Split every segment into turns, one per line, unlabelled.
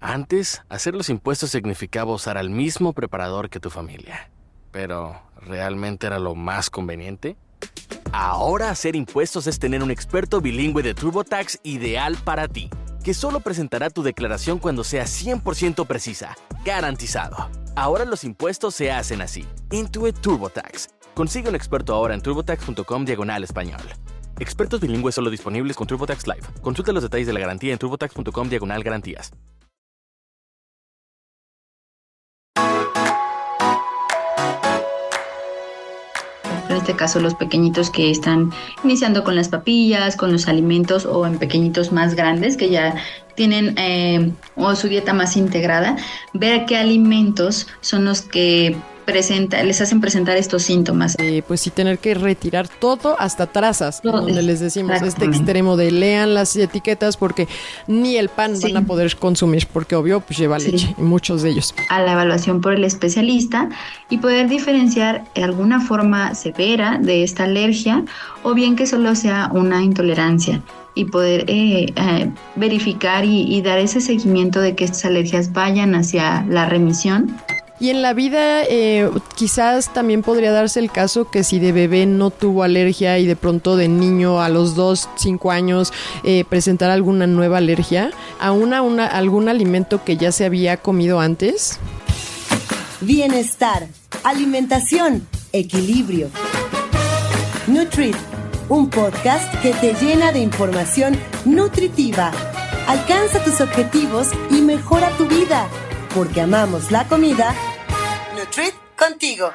Antes, hacer los impuestos significaba usar al mismo preparador que tu familia. Pero, ¿realmente era lo más conveniente? Ahora hacer impuestos es tener un experto bilingüe de TurboTax ideal para ti, que solo presentará tu declaración cuando sea 100% precisa, garantizado. Ahora los impuestos se hacen así. Intuit TurboTax. Consigue un experto ahora en turbotax.com/español. Expertos bilingües solo disponibles con TurboTax Live. Consulta los detalles de la garantía en turbotax.com/garantías.
En este caso, los pequeñitos que están iniciando con las papillas, con los alimentos, o en pequeñitos más grandes que ya tienen o su dieta más integrada, ver qué alimentos son los que les hacen presentar estos síntomas.
Pues sí, tener que retirar todo, hasta trazas, donde les decimos este
Exactamente.
extremo de lean las etiquetas porque ni el pan
Sí.
van a poder consumir porque obvio pues lleva
Sí.
leche, y muchos de ellos.
A la evaluación por el especialista y poder diferenciar alguna forma severa de esta alergia o bien que solo sea una intolerancia y poder verificar y dar ese seguimiento de que estas alergias vayan hacia la remisión.
Y en la vida quizás también podría darse el caso que si de bebé no tuvo alergia y de pronto de niño a los 2, 5 años presentar alguna nueva alergia a algún alimento que ya se había comido antes.
Bienestar, alimentación, equilibrio. Nutrit, un podcast que te llena de información nutritiva. Alcanza tus objetivos y mejora tu vida. Porque amamos la comida. Nutrit contigo.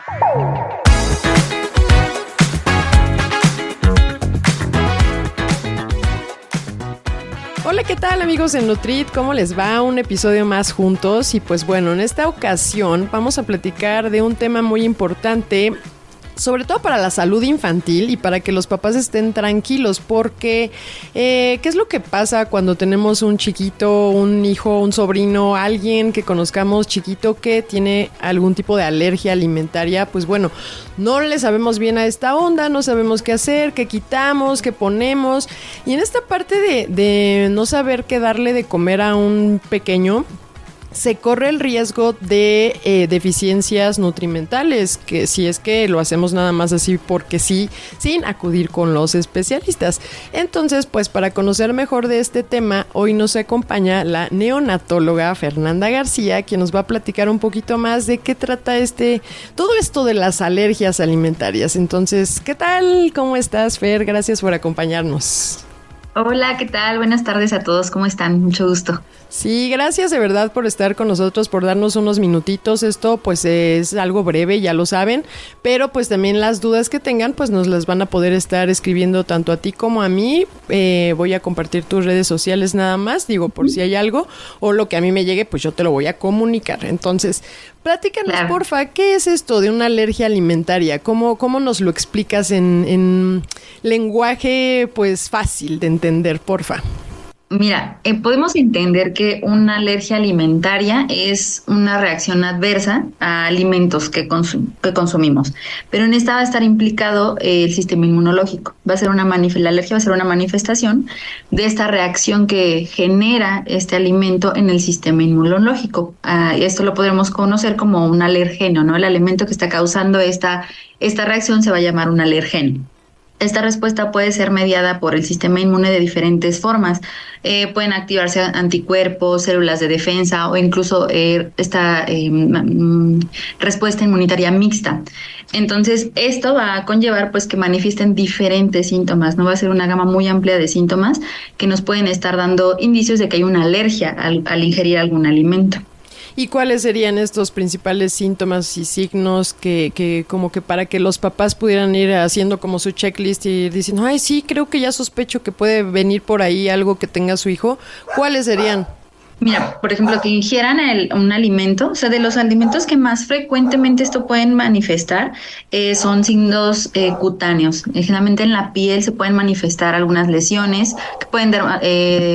Hola, ¿qué tal amigos de Nutrit? ¿Cómo les va? Un episodio más juntos y pues bueno, en esta ocasión vamos a platicar de un tema muy importante, sobre todo para la salud infantil y para que los papás estén tranquilos, porque ¿qué es lo que pasa cuando tenemos un chiquito, un hijo, un sobrino, alguien que conozcamos chiquito que tiene algún tipo de alergia alimentaria? Pues bueno, no le sabemos bien a esta onda, no sabemos qué hacer, qué quitamos, qué ponemos, y en esta parte de no saber qué darle de comer a un pequeño, se corre el riesgo de deficiencias nutrimentales, que si es que lo hacemos nada más así porque sí, sin acudir con los especialistas. Entonces, pues para conocer mejor de este tema, hoy nos acompaña la neonatóloga Fernanda García, quien nos va a platicar un poquito más de qué trata todo esto de las alergias alimentarias. Entonces, ¿qué tal? ¿Cómo estás, Fer? Gracias por acompañarnos.
Hola, ¿qué tal? Buenas tardes a todos, ¿cómo están? Mucho gusto.
Sí, gracias de verdad por estar con nosotros, por darnos unos minutitos. Esto pues es algo breve, ya lo saben, pero pues también las dudas que tengan pues nos las van a poder estar escribiendo tanto a ti como a mí. Voy a compartir tus redes sociales nada más, digo, por si hay algo o lo que a mí me llegue, pues yo te lo voy a comunicar. Entonces, platícanos,
Claro.
porfa, ¿qué es esto de una alergia alimentaria? ¿Cómo nos lo explicas en lenguaje pues fácil de entender, porfa?
Mira, podemos entender que una alergia alimentaria es una reacción adversa a alimentos que consumimos, pero en esta va a estar implicado el sistema inmunológico. La alergia va a ser una manifestación de esta reacción que genera este alimento en el sistema inmunológico. Esto lo podremos conocer como un alergeno, ¿no? El alimento que está causando esta reacción se va a llamar un alergeno. Esta respuesta puede ser mediada por el sistema inmune de diferentes formas. Pueden activarse anticuerpos, células de defensa o incluso esta respuesta inmunitaria mixta. Entonces, esto va a conllevar pues que manifiesten diferentes síntomas, ¿no? Va a ser una gama muy amplia de síntomas que nos pueden estar dando indicios de que hay una alergia al ingerir algún alimento.
¿Y cuáles serían estos principales síntomas y signos que como que para que los papás pudieran ir haciendo como su checklist y ir diciendo, ay, sí, creo que ya sospecho que puede venir por ahí algo que tenga su hijo? ¿Cuáles serían?
Mira, por ejemplo, que ingieran un alimento, o sea, de los alimentos que más frecuentemente esto pueden manifestar son signos cutáneos. Generalmente en la piel se pueden manifestar algunas lesiones que pueden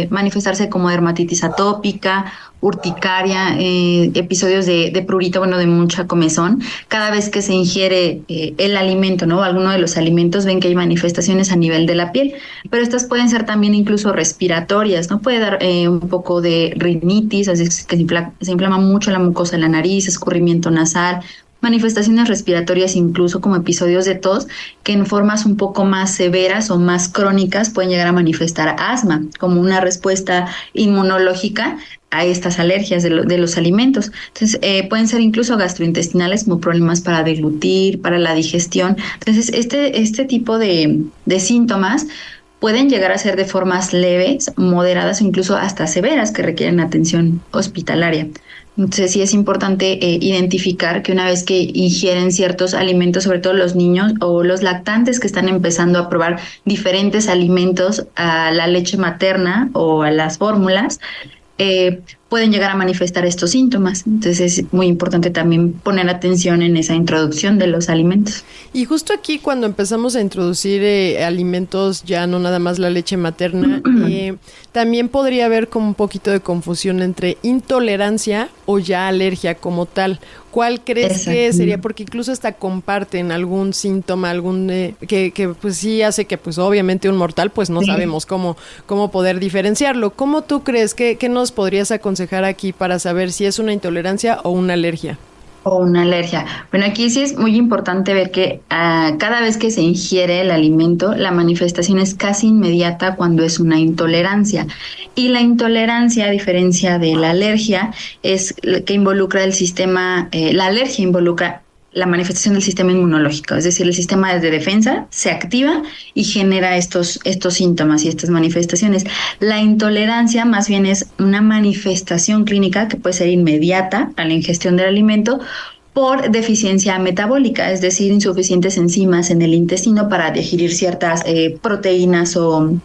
manifestarse como dermatitis atópica, urticaria, episodios de prurito, bueno, de mucha comezón. Cada vez que se ingiere el alimento, ¿no? Alguno de los alimentos, ven que hay manifestaciones a nivel de la piel, pero estas pueden ser también incluso respiratorias, ¿no? Puede dar un poco de rinitis rinitis, así que se inflama mucho la mucosa de la nariz, escurrimiento nasal, manifestaciones respiratorias, incluso como episodios de tos, que en formas un poco más severas o más crónicas pueden llegar a manifestar asma, como una respuesta inmunológica a estas alergias de los alimentos. Entonces, pueden ser incluso gastrointestinales, como problemas para deglutir, para la digestión. Entonces, este tipo de síntomas pueden llegar a ser de formas leves, moderadas o incluso hasta severas que requieren atención hospitalaria. Entonces sí es importante identificar que una vez que ingieren ciertos alimentos, sobre todo los niños o los lactantes que están empezando a probar diferentes alimentos a la leche materna o a las fórmulas, pueden llegar a manifestar estos síntomas. Entonces es muy importante también poner atención en esa introducción de los alimentos.
Y justo aquí cuando empezamos a introducir alimentos, ya no nada más la leche materna, también podría haber como un poquito de confusión entre intolerancia o ya alergia como tal. ¿Cuál crees que sería? Porque incluso hasta comparten algún síntoma, que pues sí hace que pues obviamente un mortal pues no sabemos cómo poder diferenciarlo. ¿Cómo tú crees que nos podrías aconsejar aquí para saber si es una intolerancia o una alergia?
O una alergia. Bueno, aquí sí es muy importante ver que cada vez que se ingiere el alimento, la manifestación es casi inmediata cuando es una intolerancia. Y la intolerancia, a diferencia de la alergia, es que involucra el sistema, la alergia involucra la manifestación del sistema inmunológico, es decir, el sistema de defensa se activa y genera estos síntomas y estas manifestaciones. La intolerancia más bien es una manifestación clínica que puede ser inmediata a la ingestión del alimento por deficiencia metabólica, es decir, insuficientes enzimas en el intestino para digerir ciertas proteínas o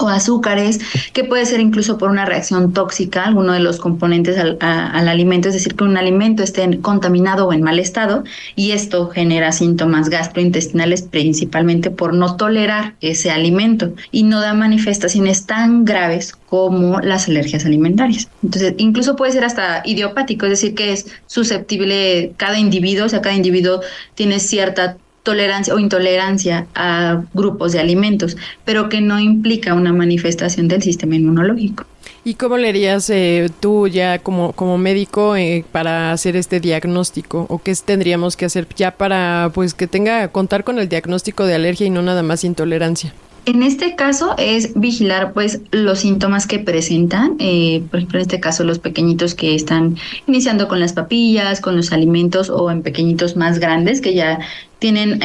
azúcares, que puede ser incluso por una reacción tóxica, alguno de los componentes al alimento, es decir, que un alimento esté contaminado o en mal estado, y esto genera síntomas gastrointestinales principalmente por no tolerar ese alimento y no da manifestaciones tan graves como las alergias alimentarias. Entonces, incluso puede ser hasta idiopático, es decir, que es susceptible cada individuo, o sea, cada individuo tiene cierta tolerancia o intolerancia a grupos de alimentos, pero que no implica una manifestación del sistema inmunológico.
¿Y cómo le harías tú ya como médico para hacer este diagnóstico? ¿O qué tendríamos que hacer ya para pues que contar con el diagnóstico de alergia y no nada más intolerancia?
En este caso es vigilar pues los síntomas que presentan, por ejemplo en este caso los pequeñitos que están iniciando con las papillas, con los alimentos, o en pequeñitos más grandes que ya tienen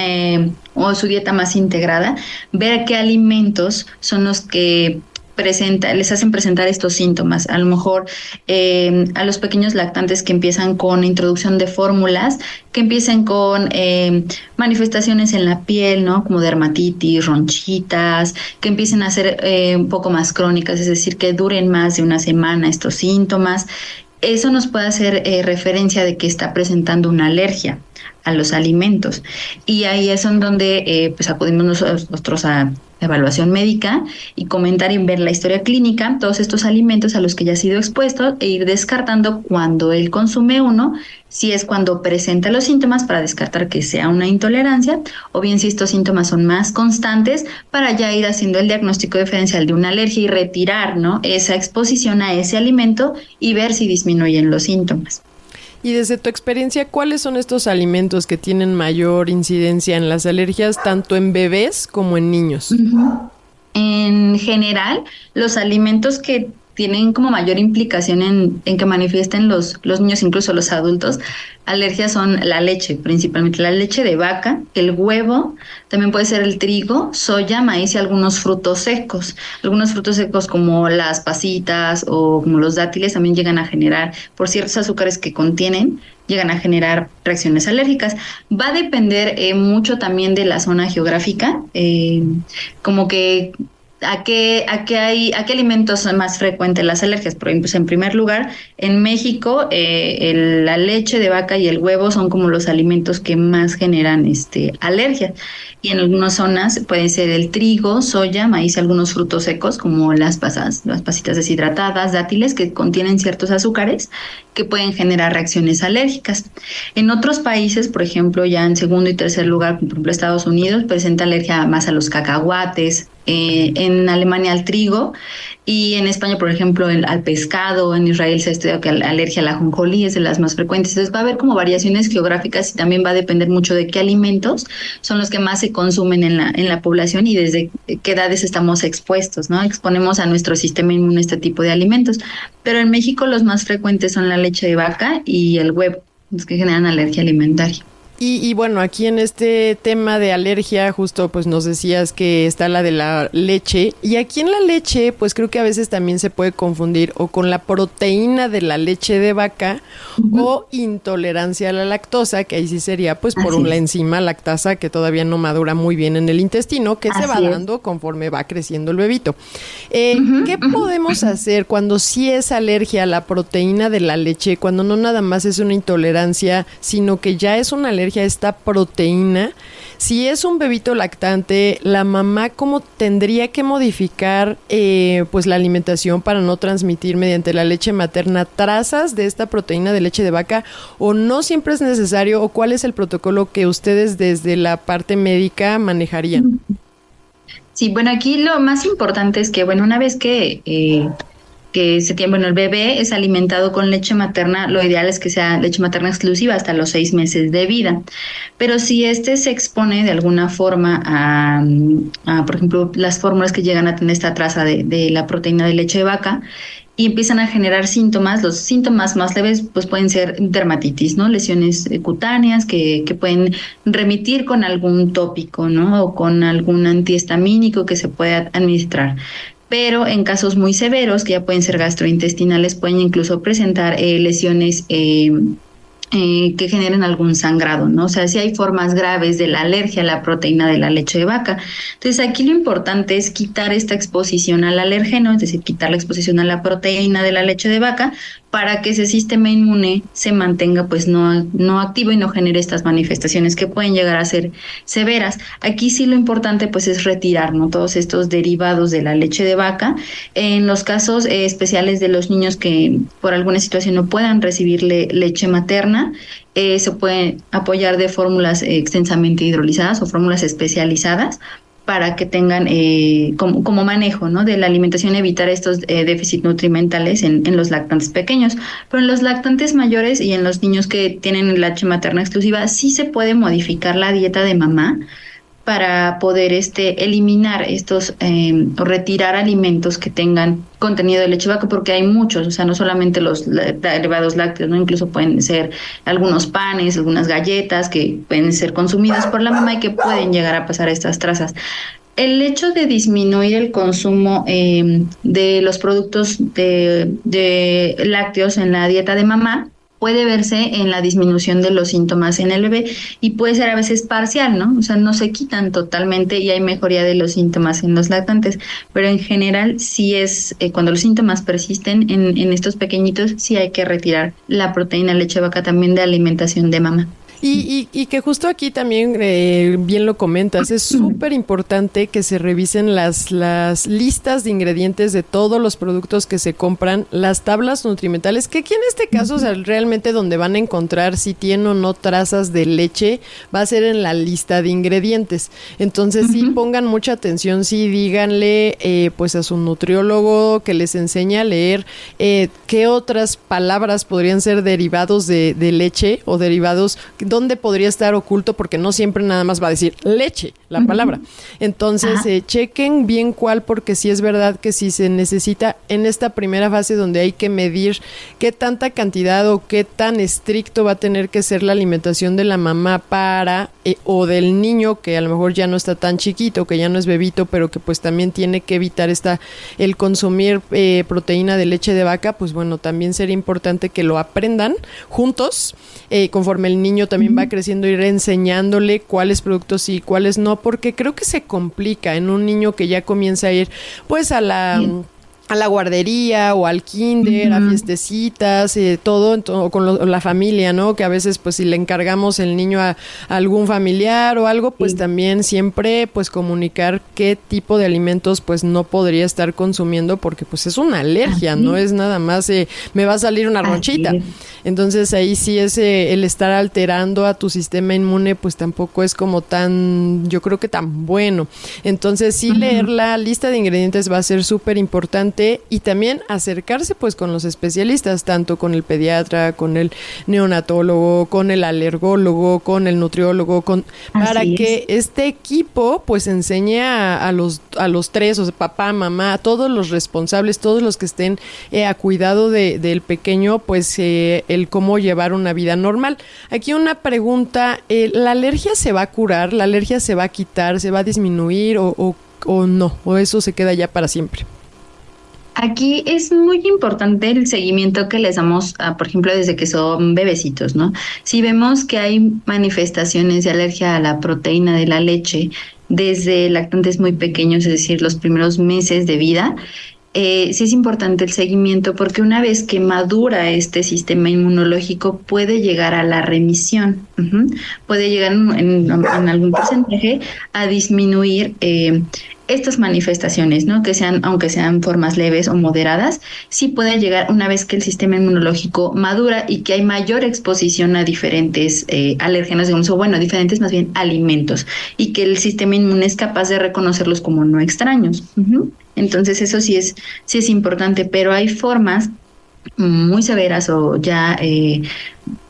o su dieta más integrada, ver qué alimentos son los que les hacen presentar estos síntomas. A lo mejor a los pequeños lactantes que empiezan con introducción de fórmulas, que empiecen con manifestaciones en la piel, ¿no? Como dermatitis, ronchitas, que empiecen a ser un poco más crónicas, es decir, que duren más de una semana estos síntomas. Eso nos puede hacer referencia de que está presentando una alergia a los alimentos. Y ahí es en donde pues acudimos nosotros a evaluación médica y comentar y ver la historia clínica, todos estos alimentos a los que ya ha sido expuesto, e ir descartando cuando él consume uno, si es cuando presenta los síntomas, para descartar que sea una intolerancia, o bien si estos síntomas son más constantes, para ya ir haciendo el diagnóstico diferencial de una alergia y retirar, ¿no?, esa exposición a ese alimento y ver si disminuyen los síntomas.
Y desde tu experiencia, ¿cuáles son estos alimentos que tienen mayor incidencia en las alergias, tanto en bebés como en niños?
Uh-huh. En general, los alimentos que tienen como mayor implicación en que manifiesten los niños, incluso los adultos, alergias son la leche, principalmente la leche de vaca, el huevo, también puede ser el trigo, soya, maíz y algunos frutos secos. Algunos frutos secos como las pasitas o como los dátiles también llegan a generar, por ciertos azúcares que contienen, llegan a generar reacciones alérgicas. Va a depender mucho también de la zona geográfica, como que ¿A qué alimentos son más frecuentes las alergias? Por ejemplo, en primer lugar, en México, la leche de vaca y el huevo son como los alimentos que más generan alergias. Y en algunas zonas puede ser el trigo, soya, maíz y algunos frutos secos, como las pasitas deshidratadas, dátiles, que contienen ciertos azúcares que pueden generar reacciones alérgicas. En otros países, por ejemplo, ya en segundo y tercer lugar, como por ejemplo Estados Unidos, presenta alergia más a los cacahuates, en Alemania al trigo, y en España, por ejemplo, al pescado. En Israel se ha estudiado que la alergia al ajonjolí es de las más frecuentes. Entonces va a haber como variaciones geográficas y también va a depender mucho de qué alimentos son los que más se consumen en la población y desde qué edades estamos expuestos, ¿no? Exponemos a nuestro sistema inmune este tipo de alimentos. Pero en México los más frecuentes son la leche de vaca y el huevo, los que generan alergia alimentaria.
Y bueno, aquí en este tema de alergia, justo pues nos decías que está la de la leche, y aquí en la leche pues creo que a veces también se puede confundir o con la proteína de la leche de vaca o intolerancia a la lactosa, que ahí sí sería pues por la enzima lactasa que todavía no madura muy bien en el intestino, que se va dando conforme va creciendo el bebito. ¿Qué podemos hacer cuando sí es alergia a la proteína de la leche, cuando no nada más es una intolerancia, sino que ya es una alergia a esta proteína? Si es un bebito lactante, la mamá ¿cómo tendría que modificar pues la alimentación para no transmitir mediante la leche materna trazas de esta proteína de leche de vaca, o no siempre es necesario, o cuál es el protocolo que ustedes desde la parte médica manejarían?
Sí, bueno, aquí lo más importante es que, bueno, una vez que se tiene, bueno, el bebé es alimentado con leche materna, lo ideal es que sea leche materna exclusiva hasta los 6 meses de vida. Pero si se expone de alguna forma a, por ejemplo, las fórmulas que llegan a tener esta traza de la proteína de leche de vaca, y empiezan a generar síntomas, los síntomas más leves pues pueden ser dermatitis, ¿no? Lesiones cutáneas que pueden remitir con algún tópico, ¿no? O con algún antihistamínico que se pueda administrar. Pero en casos muy severos, que ya pueden ser gastrointestinales, pueden incluso presentar lesiones que generen algún sangrado, ¿no? O sea, sí hay formas graves de la alergia a la proteína de la leche de vaca. Entonces, aquí lo importante es quitar esta exposición al alérgeno, es decir, quitar la exposición a la proteína de la leche de vaca, para que ese sistema inmune se mantenga pues no activo y no genere estas manifestaciones que pueden llegar a ser severas. Aquí sí lo importante pues es retirar, ¿no?, todos estos derivados de la leche de vaca. En los casos especiales de los niños que por alguna situación no puedan recibir leche materna, se pueden apoyar de fórmulas extensamente hidrolizadas o fórmulas especializadas para que tengan como manejo, ¿no?, de la alimentación, evitar estos déficits nutrimentales en los lactantes pequeños. Pero en los lactantes mayores y en los niños que tienen leche materna exclusiva, sí se puede modificar la dieta de mamá para poder eliminar estos o retirar alimentos que tengan contenido de leche de vaca, porque hay muchos, o sea, no solamente los derivados lácteos, ¿no? Incluso pueden ser algunos panes, algunas galletas que pueden ser consumidas por la mamá y que pueden llegar a pasar estas trazas. El hecho de disminuir el consumo de los productos de lácteos en la dieta de mamá puede verse en la disminución de los síntomas en el bebé, y puede ser a veces parcial, ¿no? O sea, no se quitan totalmente y hay mejoría de los síntomas en los lactantes, pero en general sí es, cuando los síntomas persisten en estos pequeñitos, sí hay que retirar la proteína leche de vaca también de alimentación de mamá.
Y que justo aquí también, bien lo comentas, es súper importante que se revisen las listas de ingredientes de todos los productos que se compran, las tablas nutrimentales, que aquí en este caso, o sea, realmente donde van a encontrar si tiene o no trazas de leche, va a ser en la lista de ingredientes. Entonces, sí pongan mucha atención, sí díganle pues a su nutriólogo que les enseñe a leer qué otras palabras podrían ser derivados de leche o derivados, dónde podría estar oculto, porque no siempre nada más va a decir leche, la palabra. Entonces, chequen bien cuál, porque sí es verdad que si se necesita en esta primera fase donde hay que medir qué tanta cantidad o qué tan estricto va a tener que ser la alimentación de la mamá para, o del niño que a lo mejor ya no está tan chiquito, que ya no es bebito, pero que pues también tiene que evitar el consumir proteína de leche de vaca, pues bueno, también sería importante que lo aprendan juntos, conforme el niño también va creciendo, ir enseñándole cuáles productos sí y cuáles no, porque creo que se complica en un niño que ya comienza a ir pues a la a la guardería o al kinder, a fiestecitas, todo con la familia, ¿no? Que a veces pues si le encargamos el niño a algún familiar o algo, pues también siempre pues comunicar qué tipo de alimentos pues no podría estar consumiendo, porque pues es una alergia, no es nada más me va a salir una ronchita. Entonces ahí sí es el estar alterando a tu sistema inmune, pues tampoco es como tan, yo creo que tan bueno. Entonces sí, leer la lista de ingredientes va a ser súper importante, y también acercarse pues con los especialistas, tanto con el pediatra, con el neonatólogo, con el alergólogo, con el nutriólogo, para que este equipo pues enseñe a los tres, o sea, papá, mamá, todos los responsables, todos los que estén a cuidado del pequeño, pues el cómo llevar una vida normal. Aquí una pregunta, ¿la alergia se va a curar? ¿La alergia se va a quitar? ¿Se va a disminuir o no? ¿O eso se queda ya para siempre?
Aquí es muy importante el seguimiento que les damos, por ejemplo, desde que son bebecitos, ¿no? Si vemos que hay manifestaciones de alergia a la proteína de la leche desde lactantes muy pequeños, es decir, los primeros meses de vida, sí es importante el seguimiento, porque una vez que madura este sistema inmunológico puede llegar a la remisión, puede llegar en algún porcentaje a disminuir estas manifestaciones, ¿no? Que sean, aunque sean formas leves o moderadas, sí puede llegar una vez que el sistema inmunológico madura y que hay mayor exposición a diferentes alérgenos, digamos, o bueno, diferentes más bien alimentos, y que el sistema inmune es capaz de reconocerlos como no extraños. Entonces eso sí es importante, pero hay formas muy severas o ya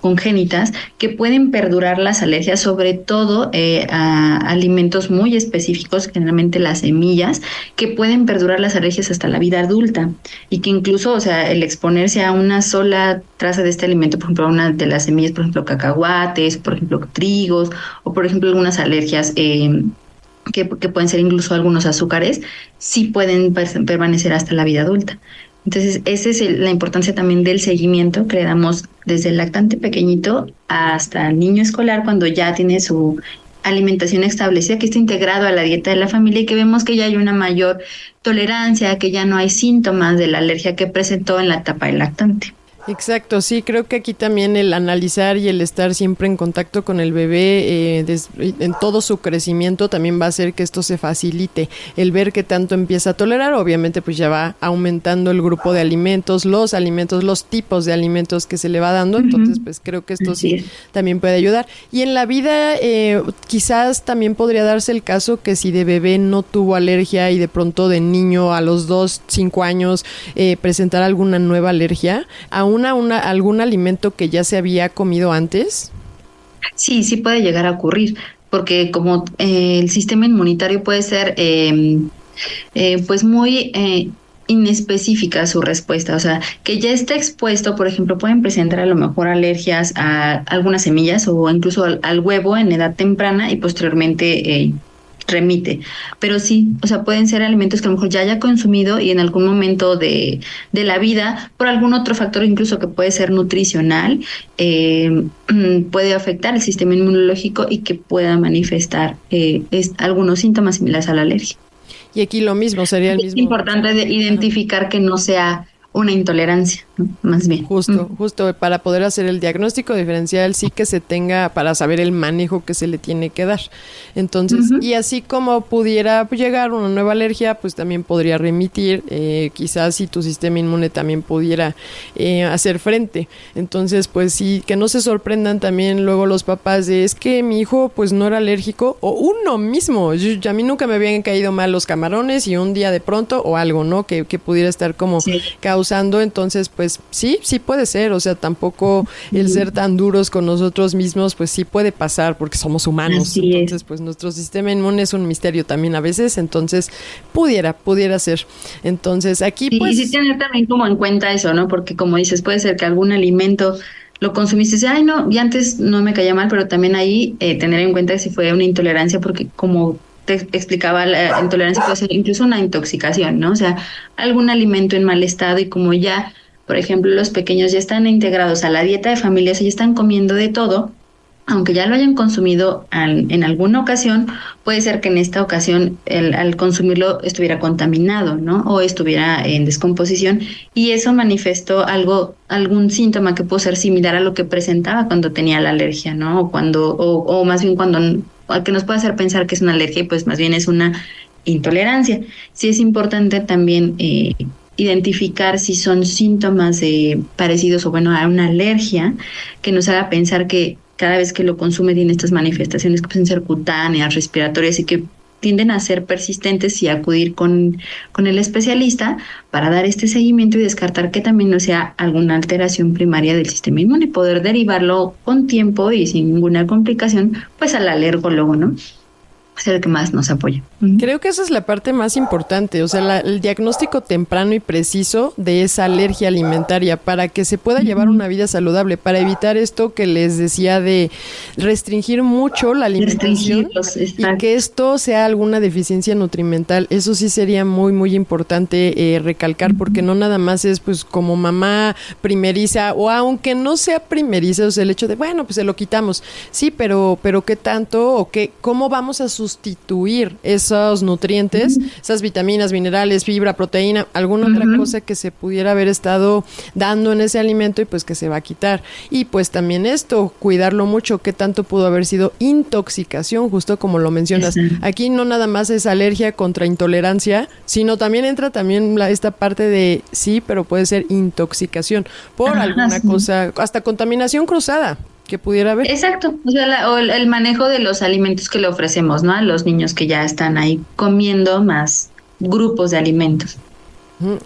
congénitas que pueden perdurar las alergias, sobre todo a alimentos muy específicos, generalmente las semillas, que pueden perdurar las alergias hasta la vida adulta, y que incluso, o sea, el exponerse a una sola traza de este alimento, por ejemplo, una de las semillas, por ejemplo, cacahuates, por ejemplo, trigos, o por ejemplo, algunas alergias que pueden ser incluso algunos azúcares, sí pueden permanecer hasta la vida adulta. Entonces, esa es la importancia también del seguimiento que le damos desde el lactante pequeñito hasta el niño escolar, cuando ya tiene su alimentación establecida, que está integrado a la dieta de la familia, y que vemos que ya hay una mayor tolerancia, que ya no hay síntomas de la alergia que presentó en la etapa del lactante.
Exacto, sí, creo que aquí también el analizar y el estar siempre en contacto con el bebé en todo su crecimiento también va a hacer que esto se facilite. El ver qué tanto empieza a tolerar, obviamente pues ya va aumentando el grupo de alimentos, los tipos de alimentos que se le va dando, entonces pues creo que esto sí también puede ayudar. Y en la vida quizás también podría darse el caso que si de bebé no tuvo alergia y de pronto de niño a los 2, 5 años presentar alguna nueva alergia, algún alimento que ya se había comido antes.
Sí puede llegar a ocurrir, porque como el sistema inmunitario puede ser pues muy inespecífica su respuesta, o sea, que ya está expuesto, por ejemplo, pueden presentar a lo mejor alergias a algunas semillas o incluso al huevo en edad temprana y posteriormente remite, pero sí, o sea, pueden ser alimentos que a lo mejor ya haya consumido y en algún momento de la vida, por algún otro factor incluso que puede ser nutricional, puede afectar el sistema inmunológico y que pueda manifestar algunos síntomas similares a la alergia.
Y aquí lo mismo, sería el mismo.
Es importante identificar que no sea una intolerancia, ¿no? Más bien.
Justo para poder hacer el diagnóstico diferencial, sí que se tenga para saber el manejo que se le tiene que dar. Entonces, y así como pudiera llegar una nueva alergia, pues también podría remitir, quizás si tu sistema inmune también pudiera hacer frente. Entonces, pues sí, que no se sorprendan también luego los papás de, es que mi hijo pues no era alérgico, o uno mismo, a mí nunca me habían caído mal los camarones y un día de pronto o algo, ¿no? Que pudiera estar como causando. Entonces, pues sí puede ser, o sea, tampoco el ser tan duros con nosotros mismos, pues sí puede pasar porque somos humanos. Así entonces, pues nuestro sistema inmune es un misterio también a veces, entonces pudiera ser. Entonces, aquí pues...
Y sí tener también como en cuenta eso, ¿no? Porque como dices, puede ser que algún alimento lo consumiste y dices, ay, no, y antes no me caía mal, pero también ahí tener en cuenta que si fue una intolerancia, porque como te explicaba, la intolerancia puede ser incluso una intoxicación, ¿no? O sea, algún alimento en mal estado, y como ya, por ejemplo, los pequeños ya están integrados a la dieta de familia, o sea, ya están comiendo de todo, aunque ya lo hayan consumido en alguna ocasión, puede ser que en esta ocasión al consumirlo estuviera contaminado, ¿no? O estuviera en descomposición y eso manifestó algún síntoma que pudo ser similar a lo que presentaba cuando tenía la alergia, ¿no? O más bien que nos puede hacer pensar que es una alergia y pues más bien es una intolerancia. Sí es importante también identificar si son síntomas parecidos o bueno a una alergia que nos haga pensar que cada vez que lo consume tiene estas manifestaciones que pueden ser cutáneas, respiratorias y que tienden a ser persistentes y acudir con el especialista para dar este seguimiento y descartar que también no sea alguna alteración primaria del sistema inmune y poder derivarlo con tiempo y sin ninguna complicación pues al alergólogo, ¿no? Es el que más nos apoya.
Creo que esa es la parte más importante, o sea, el diagnóstico temprano y preciso de esa alergia alimentaria para que se pueda llevar una vida saludable, para evitar esto que les decía de restringir mucho la alimentación y que esto sea alguna deficiencia nutrimental. Eso sí sería muy, muy importante recalcar, porque no nada más es pues como mamá primeriza, o aunque no sea primeriza, o sea, el hecho de, bueno, pues se lo quitamos. Sí, pero ¿qué tanto o cómo vamos a sustituir esos nutrientes, esas vitaminas, minerales, fibra, proteína, alguna otra cosa que se pudiera haber estado dando en ese alimento y pues que se va a quitar? Y pues también esto, cuidarlo mucho, qué tanto pudo haber sido intoxicación, justo como lo mencionas. Aquí no nada más es alergia contra intolerancia, sino también entra también esta parte de sí, pero puede ser intoxicación por alguna cosa, hasta contaminación cruzada que pudiera haber.
Exacto, o sea, el manejo de los alimentos que le ofrecemos, ¿no? A los niños que ya están ahí comiendo más grupos de alimentos.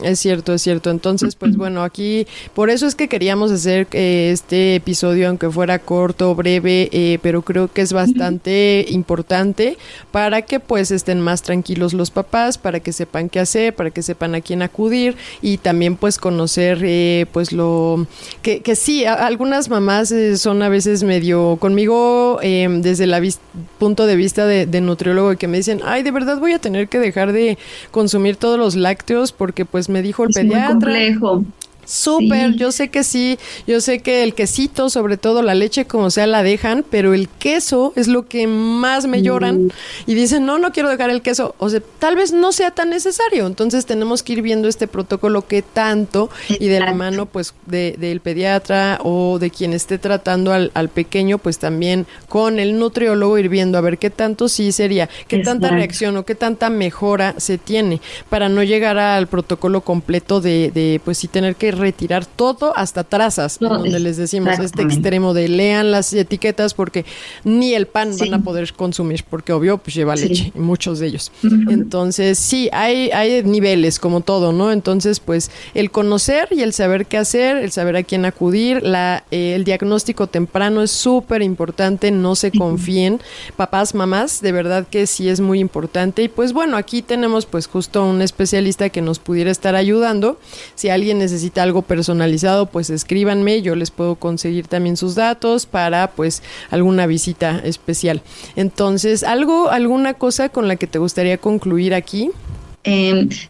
Es cierto. Entonces, pues bueno, aquí por eso es que queríamos hacer este episodio, aunque fuera corto, breve, pero creo que es bastante importante para que pues estén más tranquilos los papás, para que sepan qué hacer, para que sepan a quién acudir y también pues conocer pues lo que sí, algunas mamás son a veces medio conmigo desde el punto de vista de nutriólogo, que me dicen, ay, de verdad voy a tener que dejar de consumir todos los lácteos porque pues me dijo el pediatra.
Muy complejo.
Súper,
sí.
Yo sé que sí, yo sé que el quesito, sobre todo la leche como sea la dejan, pero el queso es lo que más me lloran y dicen, no quiero dejar el queso, o sea, tal vez no sea tan necesario, entonces tenemos que ir viendo este protocolo que tanto. Exacto. Y de la mano pues del pediatra o de quien esté tratando al pequeño, pues también con el nutriólogo ir viendo a ver qué tanto sí sería, qué Exacto. tanta reacción o qué tanta mejora se tiene para no llegar al protocolo completo de pues sí tener que retirar todo hasta trazas, donde les decimos este extremo de lean las etiquetas porque ni el pan van a poder consumir porque obvio pues lleva leche, muchos de ellos. Entonces sí, hay niveles como todo, ¿no? Entonces pues el conocer y el saber qué hacer, el saber a quién acudir, el diagnóstico temprano es súper importante, no se confíen, papás, mamás, de verdad que sí es muy importante. Y pues bueno, aquí tenemos pues justo un especialista que nos pudiera estar ayudando. Si alguien necesita algo personalizado, pues escríbanme, yo les puedo conseguir también sus datos para pues alguna visita especial. Entonces, ¿alguna cosa con la que te gustaría concluir aquí?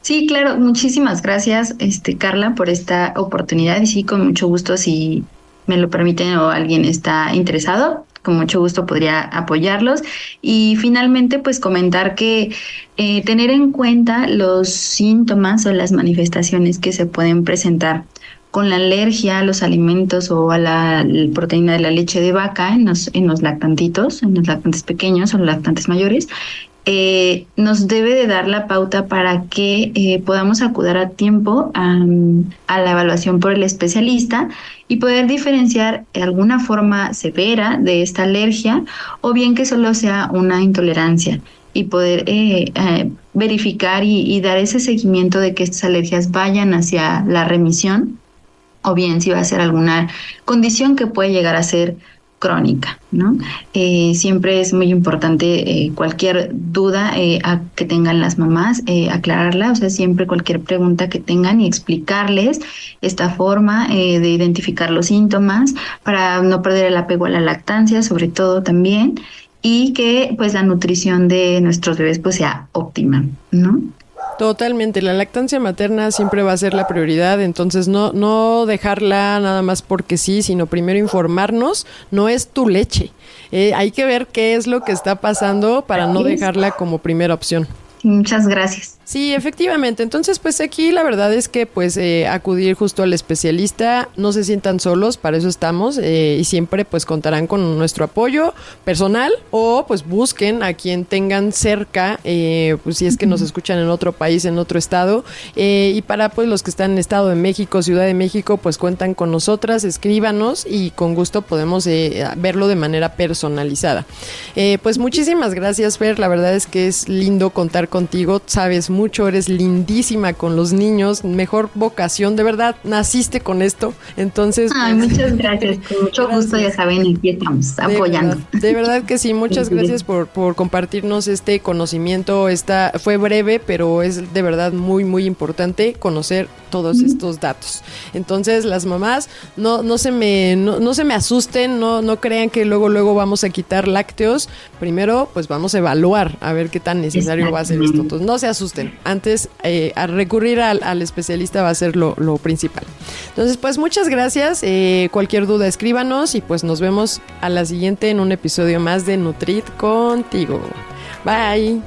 Sí, claro, muchísimas gracias, Carla, por esta oportunidad y sí, con mucho gusto, si me lo permiten o alguien está interesado, con mucho gusto podría apoyarlos. Y finalmente, pues comentar que tener en cuenta los síntomas o las manifestaciones que se pueden presentar con la alergia a los alimentos o a la proteína de la leche de vaca en los lactantitos, en los lactantes pequeños o los lactantes mayores, nos debe de dar la pauta para que podamos acudir a tiempo a la evaluación por el especialista y poder diferenciar alguna forma severa de esta alergia o bien que solo sea una intolerancia y poder verificar y dar ese seguimiento de que estas alergias vayan hacia la remisión o bien si va a ser alguna condición que puede llegar a ser crónica, ¿no? Siempre es muy importante cualquier duda que tengan las mamás, aclararla, o sea, siempre cualquier pregunta que tengan y explicarles esta forma de identificar los síntomas para no perder el apego a la lactancia, sobre todo también, y que pues la nutrición de nuestros bebés pues sea óptima, ¿no?
Totalmente, la lactancia materna siempre va a ser la prioridad, entonces no dejarla nada más porque sí, sino primero informarnos, no es tu leche. Hay que ver qué es lo que está pasando para no dejarla como primera opción.
Muchas gracias.
Sí, efectivamente. Entonces, pues aquí la verdad es que pues acudir justo al especialista, no se sientan solos, para eso estamos y siempre pues contarán con nuestro apoyo personal o pues busquen a quien tengan cerca, pues si es que nos escuchan en otro país, en otro estado y para pues los que están en Estado de México, Ciudad de México, pues cuentan con nosotras, escríbanos y con gusto podemos verlo de manera personalizada. Pues muchísimas gracias, Fer, la verdad es que es lindo contar contigo, sabes mucho, eres lindísima con los niños, mejor vocación, de verdad, naciste con esto, entonces...
Ay,
pues,
muchas gracias, con mucho gusto, ya saben, aquí estamos apoyando.
De verdad que sí, muchas gracias por compartirnos este conocimiento, fue breve, pero es de verdad muy, muy importante conocer todos estos datos. Entonces, las mamás, no se me asusten, no crean que luego vamos a quitar lácteos, primero pues vamos a evaluar a ver qué tan necesario va a ser esto. Entonces, no se asusten. Antes, a recurrir al especialista va a ser lo principal. Entonces, pues muchas gracias. Cualquier duda, escríbanos y pues nos vemos a la siguiente en un episodio más de Nutrit contigo. Bye.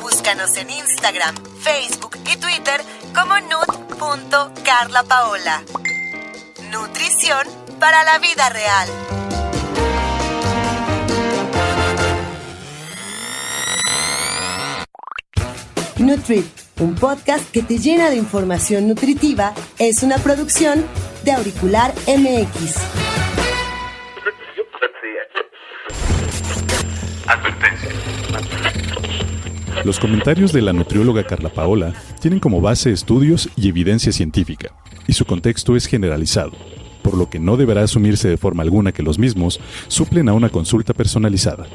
Búscanos en Instagram, Facebook y Twitter como nut.carlapaola. Nutrición para la vida real. Nutrit, un podcast que te llena de información nutritiva, es una producción de Auricular MX.
Los comentarios de la nutrióloga Carla Paola tienen como base estudios y evidencia científica, y su contexto es generalizado, por lo que no deberá asumirse de forma alguna que los mismos suplen a una consulta personalizada.